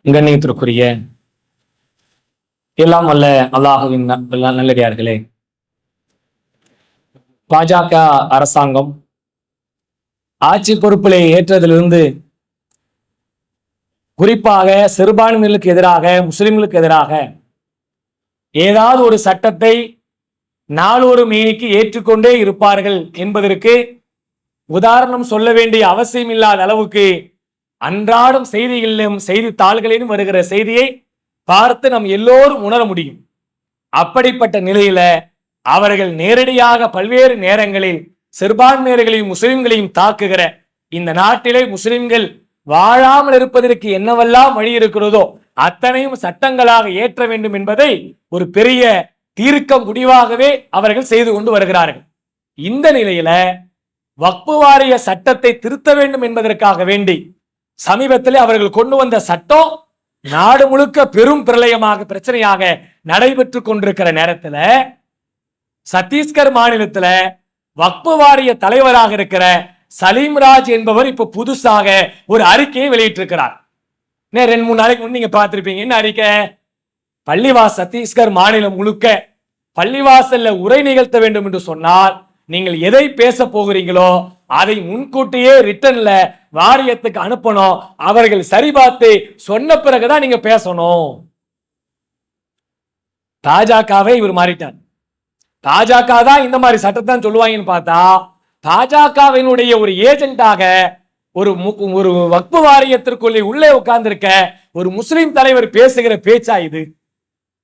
கண்ணியத்திற்குரிய எல்லாம் வல்ல அல்லாஹுவின் நல்லடியார்களே, பாஜக அரசாங்கம் ஆட்சி பொறுப்பிலே ஏற்றதிலிருந்து குறிப்பாக சிறுபான்மையினருக்கு எதிராக, முஸ்லிம்களுக்கு எதிராக ஏதாவது ஒரு சட்டத்தை நாளொரு மேனிக்கு ஏற்றுக்கொண்டே இருப்பார்கள் என்பதற்கு உதாரணம் சொல்ல வேண்டிய அவசியம் இல்லாத அளவுக்கு அன்றாடம் செய்திகளிலும் செய்தித்தாள்களிலும் வருகிற செய்தியை பார்த்து நாம் எல்லோரும் உணர முடியும். அப்படிப்பட்ட நிலையில அவர்கள் நேரடியாக பல்வேறு நேரங்களில் சிறுபான்மையர்களையும் முஸ்லிம்களையும் தாக்குகிற இந்த நாட்டிலே முஸ்லிம்கள் வாழாமல் இருப்பதற்கு என்னவெல்லாம் வழி இருக்கிறதோ அத்தனையும் சட்டங்களாக ஏற்ற வேண்டும் என்பதை ஒரு பெரிய தீர்க்க முடிவாகவே அவர்கள் செய்து கொண்டு வருகிறார்கள். இந்த நிலையில வக்ஃபு வாரிய சட்டத்தை திருத்த வேண்டும் என்பதற்காக வேண்டி சமீபத்தில் அவர்கள் கொண்டு வந்த சட்டம் நாடு முழுக்க பெரும் பிரச்சனையாக நடைபெற்று கொண்டிருக்கிற நேரத்தில் சத்தீஸ்கர் மாநிலத்தில் வக்ஃபு வாரிய தலைவராக இருக்கிற சலீம்ராஜ் என்பவர் இப்ப புதுசாக ஒரு அறிக்கையை வெளியிட்டிருக்கிறார். 2-3 நாளைக்கு முன் நீங்க பார்த்திருப்பீங்க. என்ன அறிக்கை? சத்தீஸ்கர் மாநிலம் முழுக்க பள்ளிவாசல்ல உரை நிகழ்த்த வேண்டும் என்று சொன்னால் நீங்கள் எதை பேச போகிறீங்களோ அதை முன்கூட்டியே ரிட்டன்ல வாரியத்துக்கு அனுப்பணும். அவர்கள் சரிபார்த்து சொன்ன பிறகுதான் நீங்க பேசணும். பாஜகவை இவர் மாறிட்டார். பாஜக தான் இந்த மாதிரி சட்டத்தான் சொல்லுவாங்கன்னு பார்த்தா பாஜகவினுடைய ஒரு ஏஜென்டாக ஒரு வக்ஃபு வாரியத்திற்குள்ளே உள்ளே உட்கார்ந்திருக்க ஒரு முஸ்லிம் தலைவர் பேசுகிற பேச்சா இது?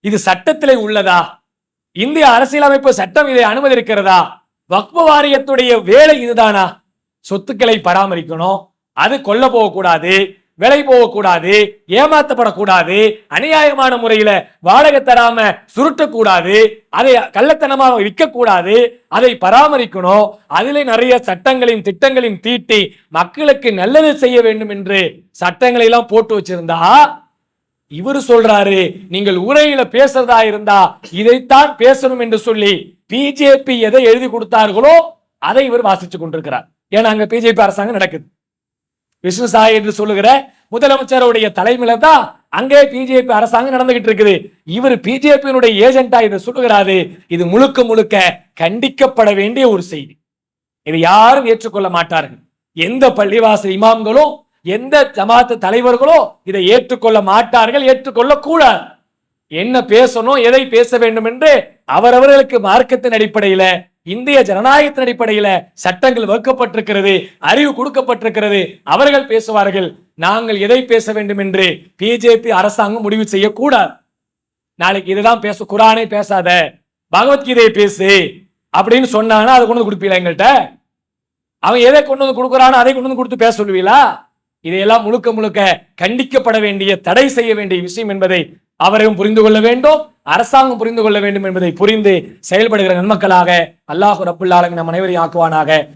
இது சட்டத்திலே உள்ளதா? இந்திய அரசியலமைப்பு சட்டம் இதை அனுமதிக்கிறதா? வக்ஃபு வாரியத்துடைய வேலை இதுதானா? சொத்துக்களை பராமரிக்கணும், அது கொல்ல போகக்கூடாது, விலை போகக்கூடாது, ஏமாத்தப்படக்கூடாது, அநியாயமான முறையில வாடகை தராம சுருட்டக்கூடாது, அதை கள்ளத்தனமாக விற்கக்கூடாது, அதை பராமரிக்கணும். அதிலே நிறைய சட்டங்களையும் திட்டங்களையும் தீட்டி மக்களுக்கு நல்லது செய்ய வேண்டும் என்று சட்டங்களை எல்லாம் போட்டு வச்சிருந்தா இவரு சொல்றாரு நீங்கள் உரையில பேசுறதா இருந்தா இதைத்தான் பேசணும் என்று சொல்லி பிஜேபி எதை எழுதி கொடுத்தார்களோ அதை இவர் வாசிச்சு கொண்டிருக்கிறார். ஏன்னா அங்க பிஜேபி அரசாங்கம் நடக்குது. விஷ்ணு சாய் என்று சொல்லுகிற முதலமைச்சருடைய தலைமையில தான் அங்கே பிஜேபி அரசாங்கம் நடந்துகிட்டு இருக்குது. இவர் பிஜேபியினுடைய ஏஜென்டா இதை சொல்லுகிறாரு. இது முழுக்க முழுக்க கண்டிக்கப்பட வேண்டிய ஒரு செய்தி. இதை யாரும் ஏற்றுக்கொள்ள மாட்டார்கள். எந்த பள்ளிவாசல் இமாம்களோ எந்த ஜமாத்து தலைவர்களோ இதை ஏற்றுக்கொள்ள மாட்டார்கள், ஏற்றுக்கொள்ள கூடாது. என்ன பேசணும், எதை பேச வேண்டும் என்று அவரவர்களுக்கு மார்க்கத்தின் அடிப்படையில, இந்திய ஜனநாயகத்தின் அடிப்படையில சட்டங்கள் வகுக்கப்பட்டிருக்கிறது, அறிவு கொடுக்கப்பட்டிருக்கிறது. அவர்கள் பேசுவார்கள். நாங்கள் எதை பேச வேண்டும் என்று பிஜேபி அரசாங்கம் முடிவு செய்யக்கூடாது. நாளைக்கு இதுதான் பேச, குரானை பேசாத, பகவத்கீதையை பேசு அப்படின்னு சொன்னாங்கன்னா அதை கொண்டு வந்து கொடுப்பீங்களா? எங்கள்கிட்ட அவன் எதை கொண்டு வந்து கொடுக்குறானோ அதை கொண்டு வந்து கொடுத்து பேச சொல்லுவீங்களா? இதையெல்லாம் முழுக்க முழுக்க கண்டிக்கப்பட வேண்டிய, தடை செய்ய வேண்டிய விஷயம் என்பதை அவரையும் புரிந்து கொள்ள வேண்டும், அரசாங்கம் புரிந்து கொள்ள வேண்டும் என்பதை புரிந்து செயல்படுகிற நன்மக்களாக அல்லாஹ் ரப்புல் ஆலமீன் நம் அனைவரையும் ஆக்குவானாக.